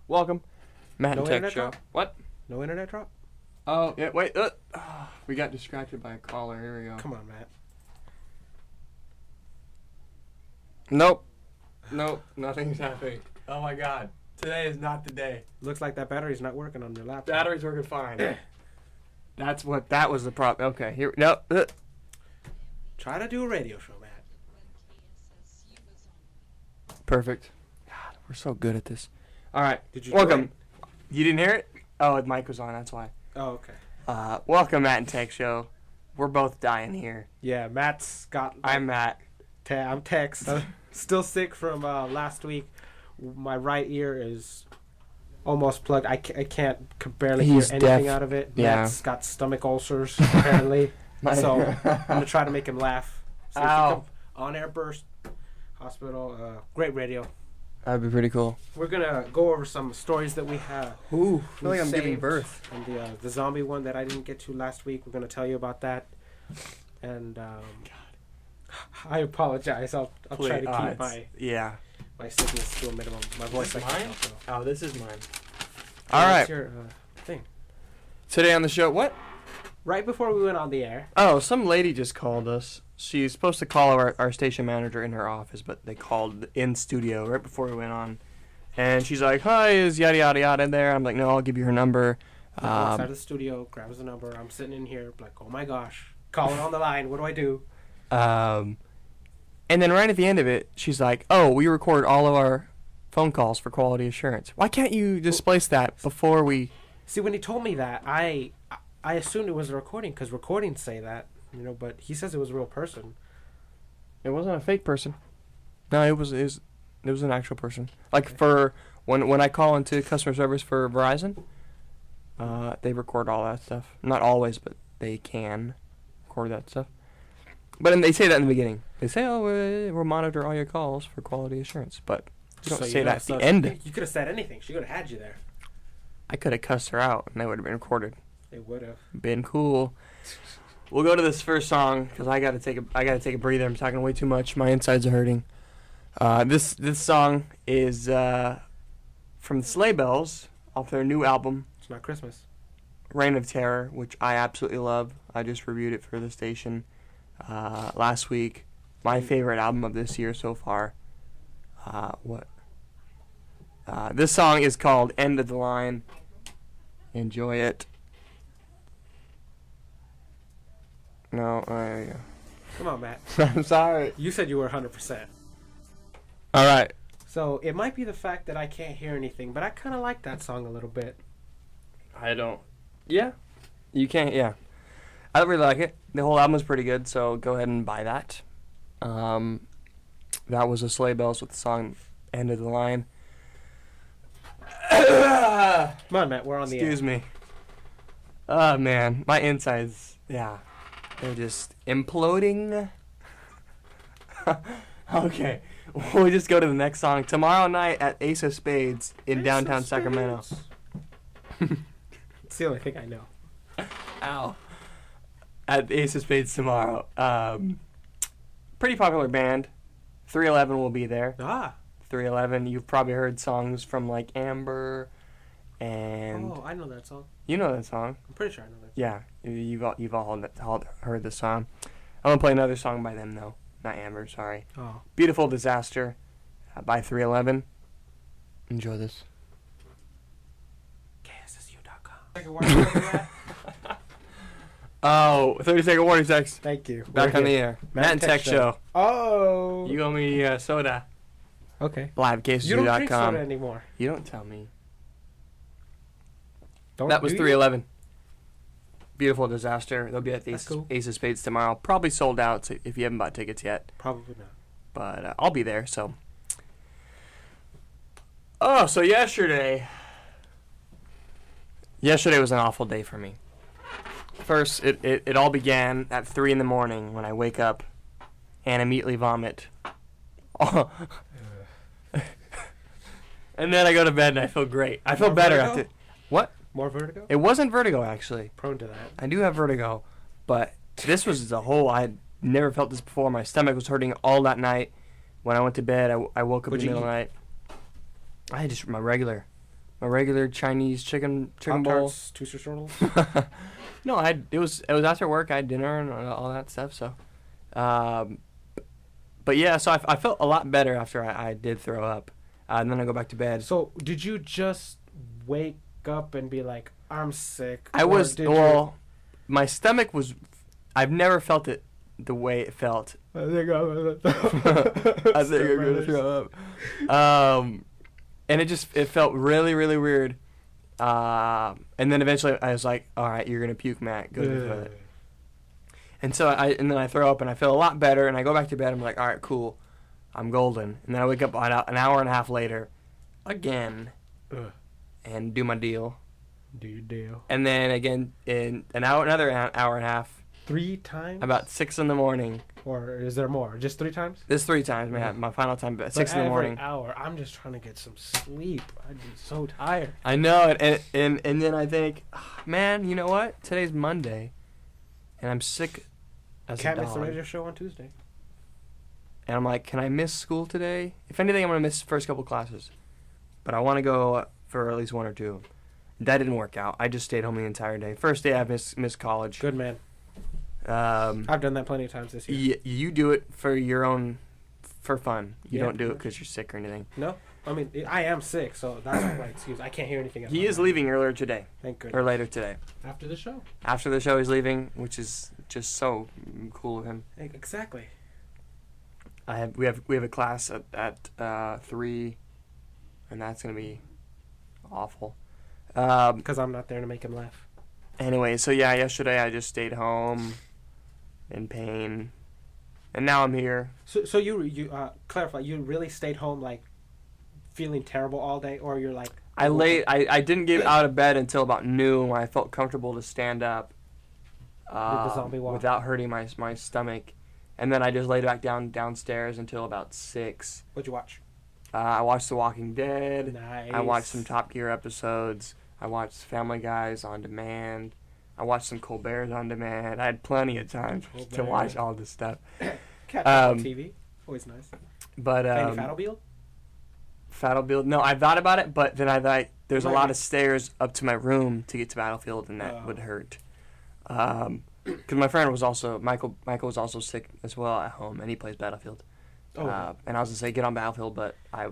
Welcome. Matt No and Tex internet Show. drop? What? No internet drop? Oh, yeah, wait. We got distracted by a caller. Here we go. Come on, Matt. Nope. Nothing's happening. Oh my god. Today is not the day. Looks like that battery's not working on your laptop. Battery's working fine. That was the problem. Okay, here. No. Try to do a radio show, Matt. Perfect. God, we're so good at this. All right. Did you Welcome. You didn't hear it? Oh, the mic was on. That's why. Oh, okay. Welcome, Matt and Tex Show. We're both dying here. Yeah, Matt's got... I'm Matt. I'm Tex. I'm still sick from last week. My right ear is almost plugged. I can't barely He's hear anything deaf. out of it. Yeah. Matt's got stomach ulcers, apparently. So I'm going to try to make him laugh. So if you Ow. come on air burst, hospital, great radio. That'd be pretty cool. We're going to go over some stories that we have. Ooh, I feel like I'm giving saved. birth. And the zombie one that I didn't get to last week, we're going to tell you about that. And I apologize. I'll try to keep my sickness to a minimum. My voice this like mine? that, so. Oh, this is mine. So All right. what's your thing? Today on the show, what? Right before we went on the air. Oh, some lady just called us. She's supposed to call our station manager in her office, but they called in studio right before we went on. And she's like, hi, is yada yada yada in there? I'm like, no, I'll give you her number. Walks out of the studio, grabs the number. I'm sitting in here like, oh my gosh. Calling on the line. What do I do? And then right at the end of it, she's like, oh, we record all of our phone calls for quality assurance. Why can't you displace that before we... See, when he told me that, I assumed it was a recording because recordings say that, but he says it was a real person. It wasn't a fake person. No, it was an actual person. Like for when I call into customer service for Verizon, they record all that stuff. Not always, but they can record that stuff. But they say that in the beginning. They say, "Oh, we'll monitor all your calls for quality assurance." But you don't say that at the end. You could have said anything. She could have had you there. I could have cussed her out, and they would have been recorded. They would have been cool. We'll go to this first song because I gotta take a breather. I'm talking way too much. My insides are hurting. This song is from the Sleigh Bells off their new album. It's not Christmas. Reign of Terror, which I absolutely love. I just reviewed it for the station last week. My favorite album of this year so far. This song is called End of the Line. Enjoy it. No, there you go. Come on, Matt. I'm sorry. You said you were 100%. All right. So it might be the fact that I can't hear anything, but I kind of like that song a little bit. I don't. Yeah. You can't, yeah. I really like it. The whole album is pretty good, so go ahead and buy that. That was the Sleigh Bells with the song End of the Line. Come on, Matt. We're on the air. Excuse me. Oh, man. My insides, yeah. They're just imploding. Okay. We'll just go to the next song. Tomorrow night at Ace of Spades in downtown Sacramento. It's the only thing I know. Ow. At Ace of Spades tomorrow. Pretty popular band. 311 will be there. 311. You've probably heard songs from like Amber and... Oh, I know that song. You know that song. I'm pretty sure I know that song. Yeah. You've all heard the song. I'm going to play another song by them, though. Not Amber, sorry. Oh. Beautiful Disaster by 311. Enjoy this. KSSU.com. Oh, 30-second warning, Tex. Thank you. Back on the air. Matt and Tex Show. Oh. You owe me soda. Okay. Live KSSU.com. You don't drink soda anymore. You don't tell me. That was 311. Beautiful Disaster. They'll be at the Ace of Spades tomorrow. Probably sold out so if you haven't bought tickets yet. Probably not. But I'll be there, so. Oh, so yesterday was an awful day for me. First, it all began at 3 in the morning when I wake up and immediately vomit. Oh. And then I go to bed and I feel great. I feel better after. What? More vertigo? It wasn't vertigo, actually. Prone to that. I do have vertigo, but this was the whole... I had never felt this before. My stomach was hurting all that night. When I went to bed, I woke up in the middle of the night. I had just my regular regular Chinese chicken bowl. Pop-Tarts, Twister Turtles. No, it was after work. I had dinner and all that stuff. So, but yeah, so I felt a lot better after I did throw up, and then I go back to bed. So did you just wake up and be like, I'm sick? My stomach was. I've never felt it the way it felt. I think I'm gonna throw up. And it felt really, really weird. And then eventually I was like, all right, you're gonna puke, Matt. Go to the toilet. And so then I throw up and I feel a lot better and I go back to bed. I'm like, all right, cool, I'm golden. And then I wake up an hour and a half later, again, and do my deal. Do your deal. And then again in another hour and a half. 3 times? About 6 in the morning. Or is there more? Just 3 times? This 3 times, man. My final time at 6 in the morning. Every hour. I'm just trying to get some sleep. I'd be so tired. I know it, and then I think, man, you know what? Today's Monday, and I'm sick as a dog. Can't miss the radio show on Tuesday. And I'm like, can I miss school today? If anything, I'm gonna miss the first couple classes, but I want to go for at least 1 or 2. That didn't work out. I just stayed home the entire day. First day I missed college. Good man. I've done that plenty of times this year. You do it for for fun. You don't do it because you're sick or anything. No, I mean I am sick, so that's my excuse. I can't hear anything else. He is leaving earlier today. Thank goodness. Or later today. After the show. After the show, he's leaving, which is just so cool of him. Exactly. We have a class at 3, and that's gonna be awful. Because I'm not there to make him laugh. Anyway, so yeah, yesterday I just stayed home. In pain, and now I'm here. So you clarify. You really stayed home, like feeling terrible all day, or you're like I didn't get out of bed until about noon when I felt comfortable to stand up, with the zombie walk, without hurting my stomach, and then I just laid back downstairs until about 6. What'd you watch? I watched The Walking Dead. Nice. I watched some Top Gear episodes. I watched Family Guys on demand. I watched some Colbert's on demand. I had plenty of time to watch all this stuff. Catch up on TV. Always nice. But Fanny Fattlefield? Battlefield. No, I thought about it, but then I thought there's a lot of stairs up to my room to get to Battlefield, and that would hurt. Because my friend was also Michael was also sick as well at home, and he plays Battlefield. And I was gonna say get on Battlefield, but I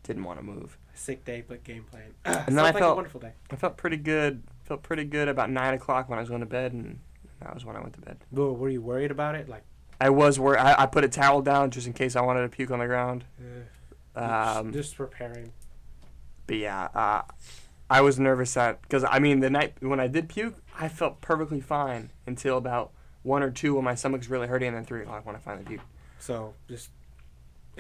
didn't want to move. Sick day, but game playing. And then I felt a wonderful day. I felt pretty good. Felt pretty good about 9 o'clock when I was going to bed, and that was when I went to bed. Were you worried about it? Like, I was worried. I put a towel down just in case I wanted to puke on the ground. Just preparing. But yeah, I was nervous because I mean the night when I did puke, I felt perfectly fine until about 1 or 2 when my stomach's really hurting, and then 3 o'clock when I finally puked. So it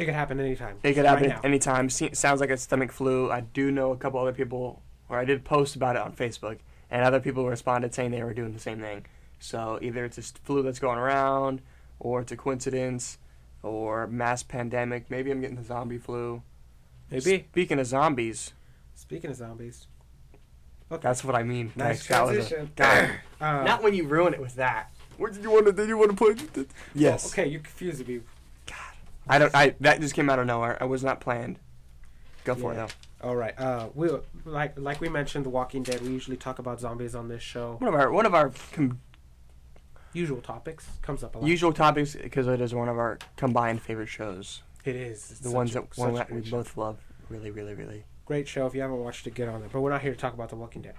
could happen anytime. It could happen anytime. Sounds like a stomach flu. I do know a couple other people, or I did post about it on Facebook. And other people responded saying they were doing the same thing. So either it's a flu that's going around, or it's a coincidence, or mass pandemic. Maybe I'm getting the zombie flu. Maybe. Speaking of zombies. Okay. That's what I mean. Nice transition. Not when you ruin it with that. Where did you want to put? Yes. Oh, okay, you confused me. God. That just came out of nowhere. I was not planned. Go for it though. All right. We like we mentioned, The Walking Dead. We usually talk about zombies on this show. One of our usual topics comes up a lot. Usual topics because it is one of our combined favorite shows. It is. It's the ones that we both love. Really, really, really great show. If you haven't watched it, get on it. But we're not here to talk about The Walking Dead.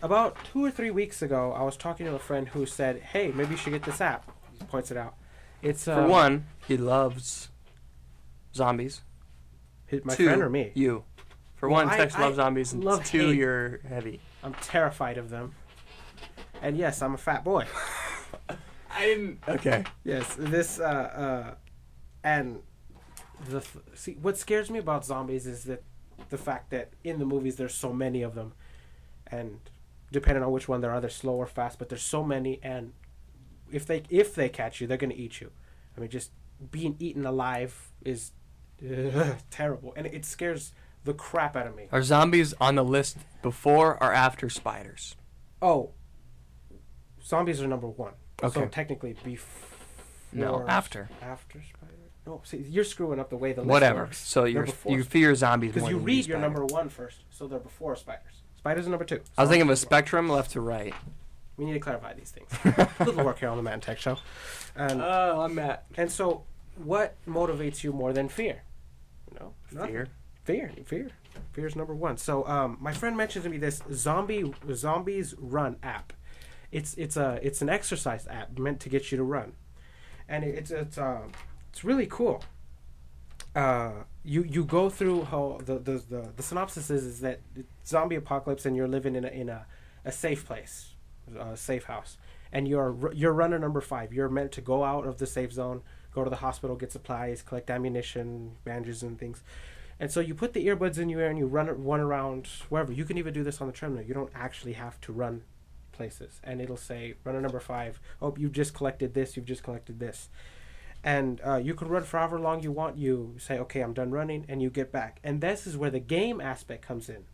About 2 or 3 weeks ago, I was talking to a friend who said, "Hey, maybe you should get this app." He points it out. It's for one, he loves zombies. My friend or me? You. For one, Tex loves zombies, and 2, you're heavy. I'm terrified of them. And yes, I'm a fat boy. I didn't. Okay. Yes, this and see what scares me about zombies is that the fact that in the movies there's so many of them, and depending on which one they're either slow or fast, but there's so many, and if they catch you, they're gonna eat you. I mean, just being eaten alive is terrible, and it scares the crap out of me. Are zombies on the list before or after spiders? Oh, zombies are number 1. Okay. So technically before. No, after. After spiders. No, see, you're screwing up the way the list Whatever. works. So you fear zombies more because you than read your spiders. number 1 first, so they're before spiders. Spiders are number 2. I was thinking of a spectrum left to right. We need to clarify these things. A little work here on the Matt and Tex Show. And, I'm Matt. And so, what motivates you more than fear? Fear. Fear is number 1. So, my friend mentioned to me this Zombies Run app. It's an exercise app meant to get you to run, and it's really cool. You go through how the synopsis is that it's zombie apocalypse and you're living in a safe place, a safe house, and you're runner number 5. You're meant to go out of the safe zone, go to the hospital, get supplies, collect ammunition, bandages, and things. And so you put the earbuds in your ear and you run around wherever. You can even do this on the treadmill. You don't actually have to run places. And it'll say, runner number 5, oh, you've just collected this, you've just collected this. And you can run for however long you want. You say, okay, I'm done running, and you get back. And this is where the game aspect comes in.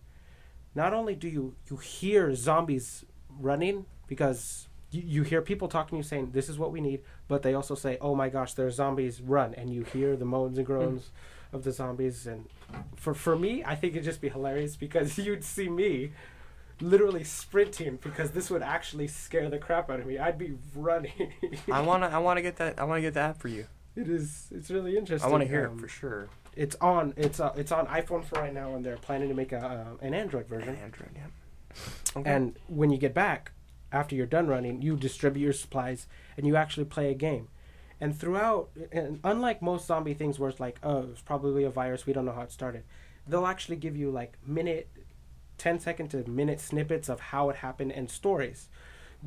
Not only do you hear zombies running, because you hear people talking to you saying, this is what we need, but they also say, oh my gosh, there are zombies, run. And you hear the moans and groans of the zombies. And for me, I think it'd just be hilarious, because you'd see me literally sprinting, because this would actually scare the crap out of me. I'd be running. I wanna get that app for you. It's really interesting. I want to hear it for sure. It's on iPhone for right now, and they're planning to make an Android version. Android, yeah. Okay. And when you get back, after you're done running, you distribute your supplies and you actually play a game. And throughout, and unlike most zombie things where it's like, oh, it's probably a virus, we don't know how it started, they'll actually give you like 10-second to minute snippets of how it happened and stories.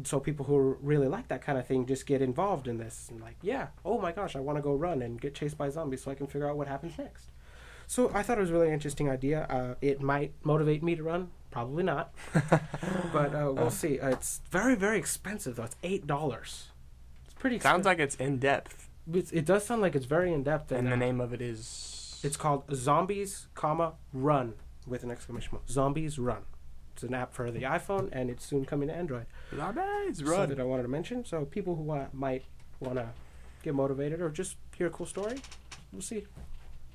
So people who really like that kind of thing just get involved in this and like, yeah, oh my gosh, I want to go run and get chased by zombies so I can figure out what happens next. So I thought it was a really interesting idea. It might motivate me to run. Probably not. But we'll see. It's very, very expensive, though. It's $8. It's pretty expensive. Sounds like it's in-depth. It does sound like it's very in-depth. And the name of it is? It's called Zombies, Run, with an exclamation mark. Zombies Run. It's an app for the iPhone, and it's soon coming to Android. Zombies Run. Something I wanted to mention. So people who might want to get motivated or just hear a cool story, we'll see.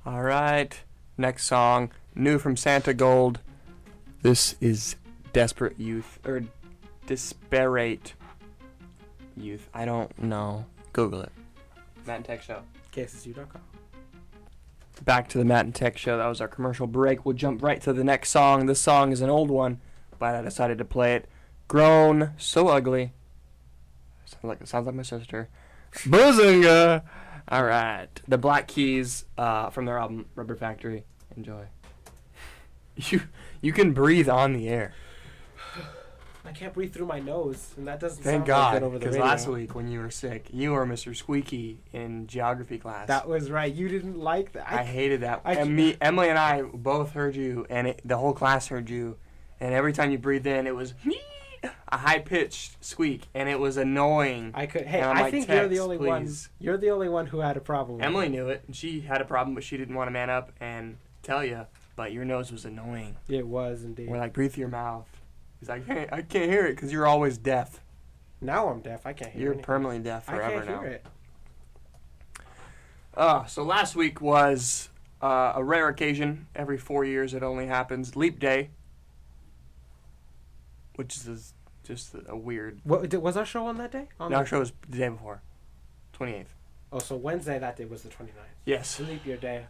All right. Next song, new from Santa Gold. This is Desperate Youth, or Disparate Youth. I don't know. Google it. Matt and Tex Show. KSSU.com. Back to the Matt and Tex Show. That was our commercial break. We'll jump right to the next song. This song is an old one, but I decided to play it. Grown So Ugly. Sounds like my sister. Bazinga! All right. The Black Keys from their album Rubber Factory. Enjoy. You can breathe on the air. I can't breathe through my nose, and that doesn't Thank sound God, like good over the radio. because last week when you were sick, you were Mr. Squeaky in geography class. That was right. You didn't like that. I hated that. Emily and I both heard you, and the whole class heard you, and every time you breathed in, it was a high-pitched squeak, and it was annoying. I think you're the only one. You're the only one who had a problem with Emily knew it, and she had a problem, but she didn't want to man up and tell you. But your nose was annoying. It was indeed. We're like, breathe through your mouth. He's like, hey, I can't hear it because you're always deaf. Now I'm deaf. I can't hear it. You're permanently deaf forever now. I can't hear it. So last week was a rare occasion. Every 4 years it only happens. Leap Day. Which is just a weird... Was our show on that day? Our show was the day before. 28th. Oh, so Wednesday that day was the 29th. Yes. The leap year day.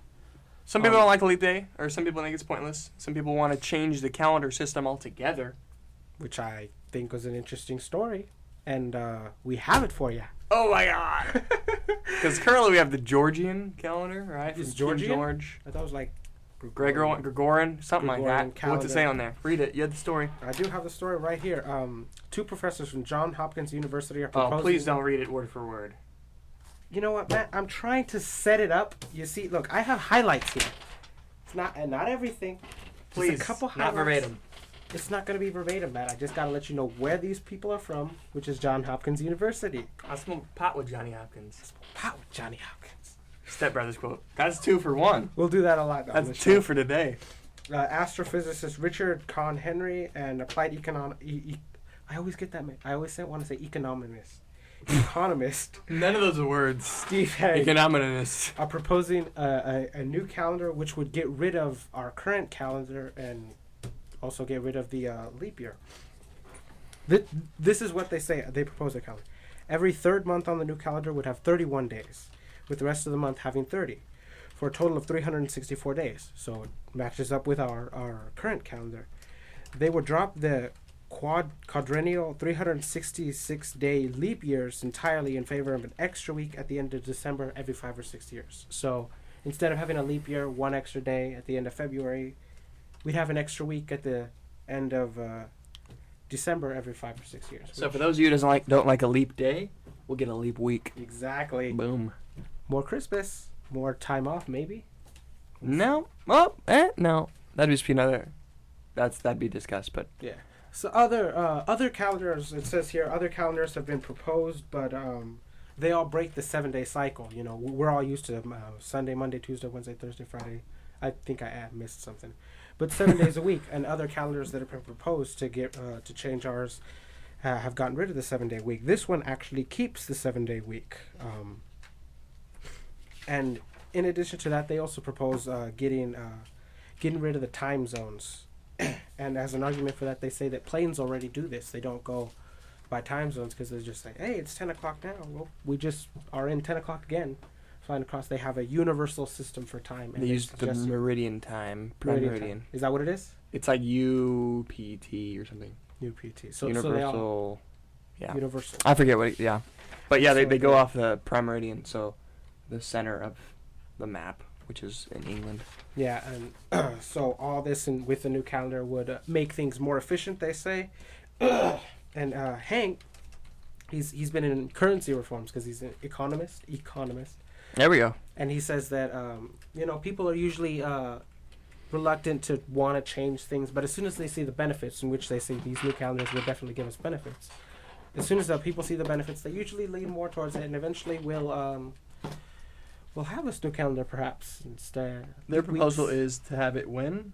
Some people don't like Leap Day, or some people think it's pointless. Some people want to change the calendar system altogether. Which I think was an interesting story. And we have it for you. Oh my God! Because currently we have the Georgian calendar, right? Is Georgian? George. I thought it was like... Gregorian, something like that. Calendar. What's it say on there? Read it. You have the story. I do have the story right here. 2 professors from Johns Hopkins University are proposing... Oh, please don't read it word for word. You know what, Matt? I'm trying to set it up. You see, look, I have highlights here. It's not everything. Please, just a couple highlights. not verbatim. It's not going to be verbatim, Matt. I just got to let you know where these people are from, which is Johns Hopkins University. I smoked pot with Johnny Hopkins. Pot with Johnny Hopkins. Step Brothers quote. That's 2 for 1. We'll do that a lot. That's 2 for today. Astrophysicist Richard Kahn Henry and applied I always get that. I always want to say economist. economist. None of those are words. Steve Hague. Economist. Are proposing a new calendar which would get rid of our current calendar and also get rid of the leap year. This is what they say. They propose a calendar. Every third month on the new calendar would have 31 days, with the rest of the month having 30, for a total of 364 days. So it matches up with our current calendar. They would drop the quadrennial 366-day leap years entirely in favor of an extra week at the end of December every 5 or 6 years. So instead of having a leap year, one extra day at the end of February, we'd have an extra week at the end of December every 5 or 6 years. So for those of you who don't like a leap day, we'll get a leap week. Exactly. Boom. More Christmas, more time off, maybe. No. No. That'd just be another. That'd be discussed, but yeah. So other calendars, it says here, other calendars have been proposed, but they all break the 7-day cycle. You know, we're all used to Sunday, Monday, Tuesday, Wednesday, Thursday, Friday. I think I missed something, but 7 days a week. And other calendars that have been proposed to change ours have gotten rid of the 7-day week. This one actually keeps the 7-day week. And in addition to that, they also propose getting rid of the time zones. And as an argument for that, they say that planes already do this. They don't go by time zones because they just say, hey, it's 10 o'clock now. Well, we just are in 10 o'clock again. Flying across, they have a universal system for time. And they use the meridian time. Meridian. Is that what it is? It's like UPT or something. UPT. So universal. Yeah. Universal. I forget what. Yeah. But yeah, they go off the prime meridian, so the center of the map, which is in England. Yeah, and so all this with the new calendar would make things more efficient, they say. And Hank, he's been in currency reforms because he's an economist. There we go. And he says that people are usually reluctant to want to change things, but as soon as they see the benefits, in which they say these new calendars will definitely give us benefits, as soon as people see the benefits, they usually lean more towards it, and eventually we'll have this new calendar perhaps instead. Their proposal is to have it when?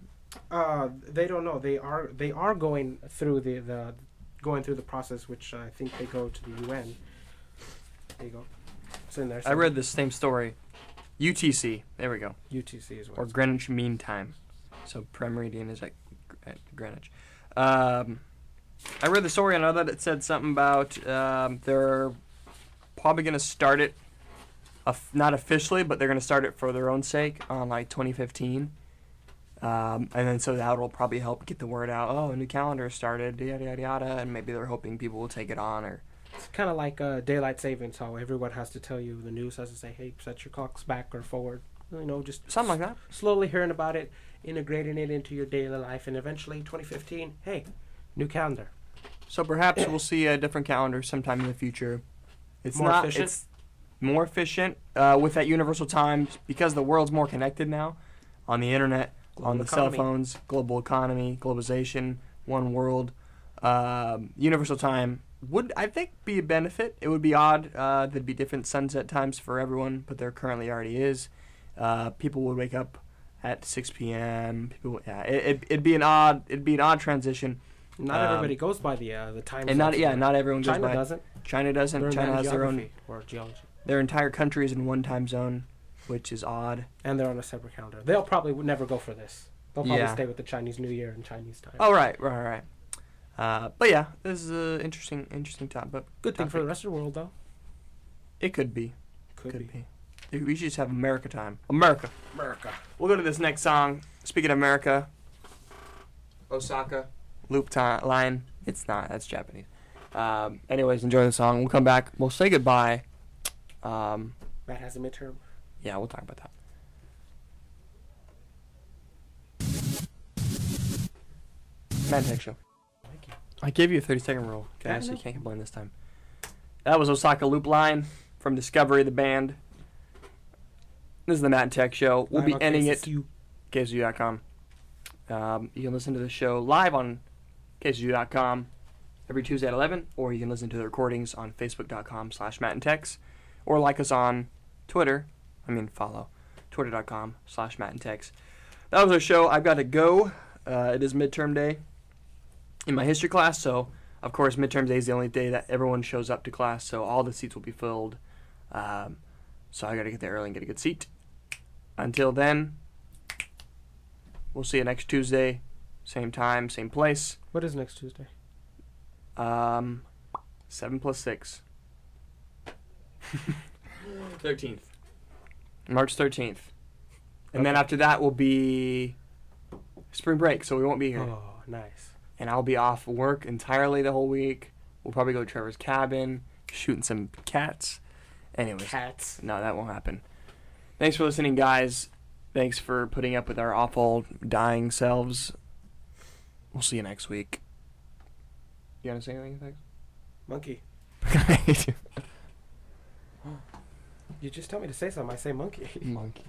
They don't know. They are going through the process, which I think they go to the UN. There you go. It's in there. I read the same story. UTC. There we go. UTC is what. Or Greenwich Mean Time. So prime meridian is at Greenwich. I read the story and I thought it said something about they're probably going to start it. Not officially, but they're going to start it for their own sake on like 2015. And then so that will probably help get the word out. Oh, a new calendar started, yada, yada, yada. And maybe they're hoping people will take it on. Or it's kind of like daylight savings, how everyone has to tell you, the news has to say, hey, set your clocks back or forward. Just something like that. Slowly hearing about it, integrating it into your daily life. And eventually, 2015, hey, new calendar. So perhaps we'll see a different calendar sometime in the future. It's more efficient? It's more efficient with that universal time because the world's more connected now on the internet, on the cell phones, global economy, globalization, one world. Universal time would, I think, be a benefit. It would be odd. There'd be different sunset times for everyone, but there currently already is. People would wake up at 6 p.m. It'd be an odd transition. Not everybody goes by the time. And not everyone goes by. China doesn't. China doesn't. China has their own or geology. Their entire country is in one time zone, which is odd. And they're on a separate calendar. They'll probably never go for this. They'll probably stay with the Chinese New Year and Chinese time. Oh, right. But yeah, this is an interesting time. But good thing for the rest of the world, though. It could be. Could be. We should just have America time. America. We'll go to this next song. Speaking of America, Osaka, Loop Line. It's not. That's Japanese. Anyways, enjoy the song. We'll come back. We'll say goodbye. Matt has a midterm. Yeah, we'll talk about that. Matt and Tex Show. Thank you. I gave you a 30-second rule, okay, so you can't complain this time. That was Osaka Loop Line from Discovery, the band. This is the Matt and Tex Show. We'll be ending it at KSU.com. You can listen to the show live on KSU.com every Tuesday at 11, or you can listen to the recordings on Facebook.com/Matt and Tex, or like us on Twitter. Follow Twitter.com/Matt and Tex. That was our show. I've got to go. It is midterm day in my history class, so Of course, midterm day is the only day that everyone shows up to class, so all the seats will be filled. So I got to get there early and get a good seat. Until then, we'll see you next Tuesday. Same time, same place. What is next Tuesday? 7 plus 6. 13th. March 13th. And then after that will be spring break, so we won't be here. Oh, nice. And I'll be off work entirely the whole week. We'll probably go to Trevor's cabin, shooting some cats. Anyways. Cats. No, that won't happen. Thanks for listening, guys. Thanks for putting up with our awful, dying selves. We'll see you next week. You want to say anything, Tex? Monkey. You just tell me to say something. I say monkey. Monkey.